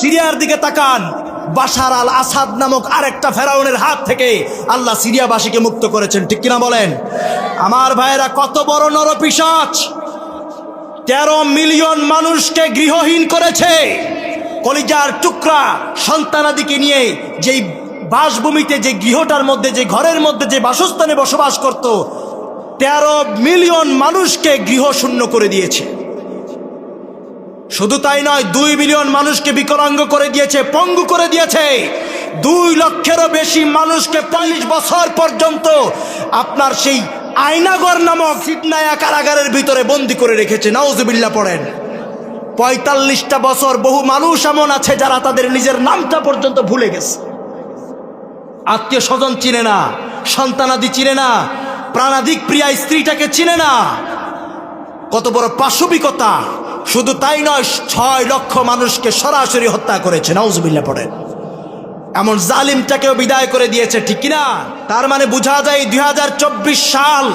সিরিয়ার দিকে তাকান, বাশার আল আসাদ নামক আরেকটা ফেরাউনের হাত থেকে আল্লাহ সিরিয়াবাসীকে মুক্ত করেছেন, ঠিক কিনা বলেন? আমার ভাইয়েরা, কত বড় নরপিশাচ! 13 মিলিয়ন মানুষকে গৃহহীন করেছে। কলিজার টুকরা সন্তানাদিকে নিয়ে যেই বাসভূমিতে, যে গৃহটার মধ্যে, যে ঘরের মধ্যে, যে বাসস্থানে বসবাস করত, 13 মিলিয়ন মানুষকে গৃহশূন্য করে দিয়েছে। শুধু তাই নয়, 2 মিলিয়ন মানুষকে বিকলাঙ্গ করে দিয়েছে, পঙ্গু করে দিয়েছে। 2 লক্ষেরও বেশি মানুষকে 40 বছর পর্যন্ত আপনার সেই আয়নাগর নামক সিদনায়া কারাগারের ভিতরে বন্দী করে রেখেছে। নাউজুবিল্লাহ পড়েন। 45টা বছর বহু মানুষ এমন আছে যারা তাদের নিজের নামটা পর্যন্ত ভুলে গেছে, আত্মীয় স্বজন চিনে না, সন্তানাদি চিনে না, প্রাণাধিক প্রিয়া স্ত্রীটাকে চিনে না। কত বড় পাশবিকতা! শুধু তাই নয়, 6 লক্ষ মানুষকে সরাসরি হত্যা করেছে। নাউজুবিল্লাহ পড়েন। এমন জালিমটাকেও বিদায় করে দিয়েছে, ঠিক কিনা? তার মানে বোঝা যায় 2024 সাল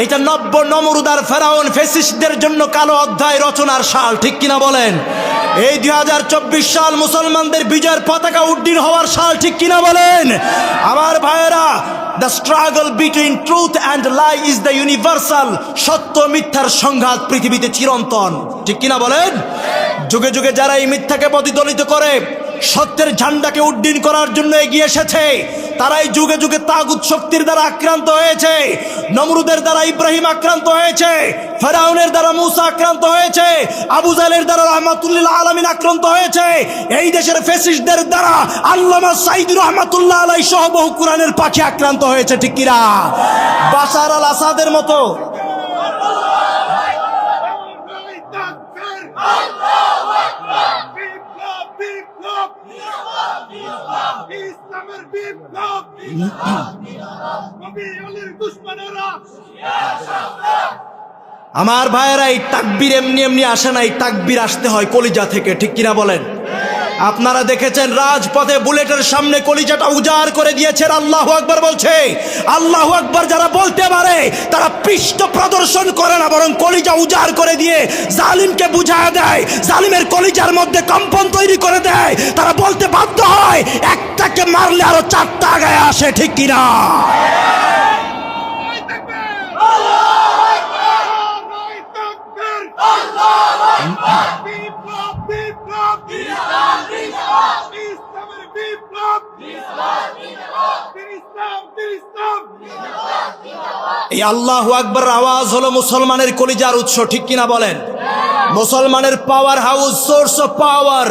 এটা নব্য নমরুদার ফেরাউন ফেসিস্টদের জন্য কালো অধ্যায় রচনার সাল, ঠিক কিনা বলেন? এই 2024 সাল মুসলমানদের বিজয়ের পতাকা উড্ডীন হওয়ার সাল, ঠিক কিনা বলেন? আমার ভাইয়েরা, the struggle between truth and lie is the universal. সত্য মিথ্যার সংঘাত পৃথিবীতে চিরন্তন, ঠিক কিনা বলেন? যুগে যুগে যারা এই মিথ্যাকে প্রতিদলিত করে সত্যের ঝান্ডাকে উড্ডীন করার জন্য এগিয়ে এসেছে, তারাই যুগে যুগে তাগুত শক্তির দ্বারা আক্রান্ত হয়েছে। নমরুদের দ্বারা ইব্রাহিম আক্রান্ত হয়েছে, ফেরাউনের দ্বারা মুসা আক্রান্ত হয়েছে, আবু জাহেলের দ্বারা রাহমাতুল্লিল আলামিন আক্রান্ত হয়েছে। এই দেশের ফ্যাসিস্টদের দ্বারা আল্লামা সাঈদী রাহমাতুল্লাহ আলাইহি সহ বহু কোরআনের পাখি আক্রান্ত হয়েছে, ঠিক কিনা? বাশার আল আসাদের মতো আমার ভাইয়েরা, এই তাকবীর এমনি এমনি আসে না, এই তাকবীর আসতে হয় কলিজা থেকে, ঠিক কিনা বলেন? আপনারা দেখেছেন রাজপথে বুলেটের সামনে কলিজাটা উজাড় করে দিয়েছেন। আল্লাহু আকবার বলছে। আল্লাহু আকবার যারা বলতে পারে তারা পৃষ্ঠ প্রদর্শন করে না, বরং কলিজা উজাড় করে দিয়ে জালিমকে বুঝায় দেয়, জালিমের কলিজার মধ্যে কম্পন তৈরি করে দেয়। তারা বলতে বাধ্য হয়, একটাকে মারলে আরো 4টা আগায় আসে, ঠিক কিনা? এই আল্লাহু আকবার আওয়াজ হলো মুসলমানের কলিজার উৎস, ঠিক কিনা বলেন? মুসলমানের power house, source of power.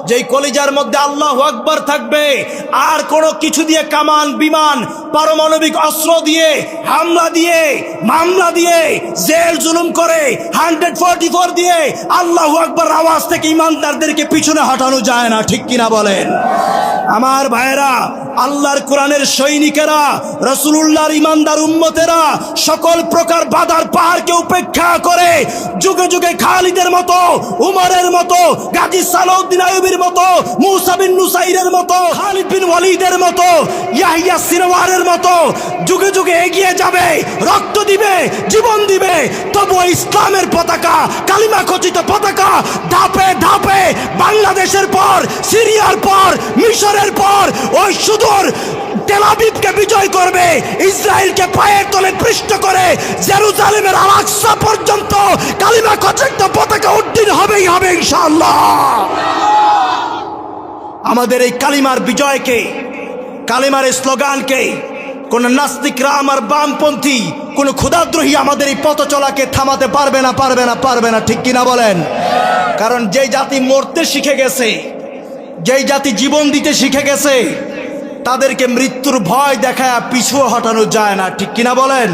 যেই কলিজার মধ্যে আল্লাহু আকবার থাকবে, আর কোনো কিছু দিয়ে, কামান, বিমান, পারমাণবিক অস্ত্র দিয়ে, হামলা দিয়ে, মামলা দিয়ে, জেল জুলুম করে 144 দিয়ে আল্লাহু আকবার আওয়াজ থেকে ইমানদারদেরকে পিছনে হটানো যায় না, ঠিক কিনা বলেন? আমার ভাইয়েরা, আল্লাহর কোরআনের সৈনিকেরা, রাসূলুল্লাহর ইমানদার উম্মতেরা সকল প্রকার বাধার পাহাড়কে উপেক্ষা করে যুগে যুগে খালিদের মতো, উমরের মতো, গাজী সালাউদ্দিন আইয়ুবীর মতো, মুসা বিন নুসাইরের মতো, খালিদ বিন ওয়ালিদের মতো, ইয়াহইয়া সিনওয়ারের মতো যুগে যুগে এগিয়ে যাবে, রক্ত দিবে, জীবন দিবে। তবু ইসলামের পতাকা, কালিমা খচিত পতাকা ধাপে ধাপে বাংলাদেশের পর, সিরিয়ার পর, মিশরের পর, ওই সুদূর তেল আবিবকে বিজয় করবে, ইসরায়েলকে পায়ের তলে পৃষ্ঠ করে জেরুজালেমের আল আকসা পর্যন্ত কালিমা খচিত পতাকা উড্ডীন হবেই হবে ইনশাআল্লাহ। আমাদের এই কালিমার বিজয়কে, কালিমার স্লোগানকে কোন নাস্তিকরা, আমার বামপন্থী, কোন ক্ষুধাদ্রোহী আমাদের এই পথ চলাকে থামাতে পারবে না, পারবে না, পারবে না, ঠিক কিনা বলেন? কারণ যেই জাতি মরতে শিখে গেছে, যেই জাতি জীবন দিতে শিখে গেছে, তাদেরকে মৃত্যুর ভয় দেখায় পিছু হটানো যায় না, ঠিক কিনা বলেন?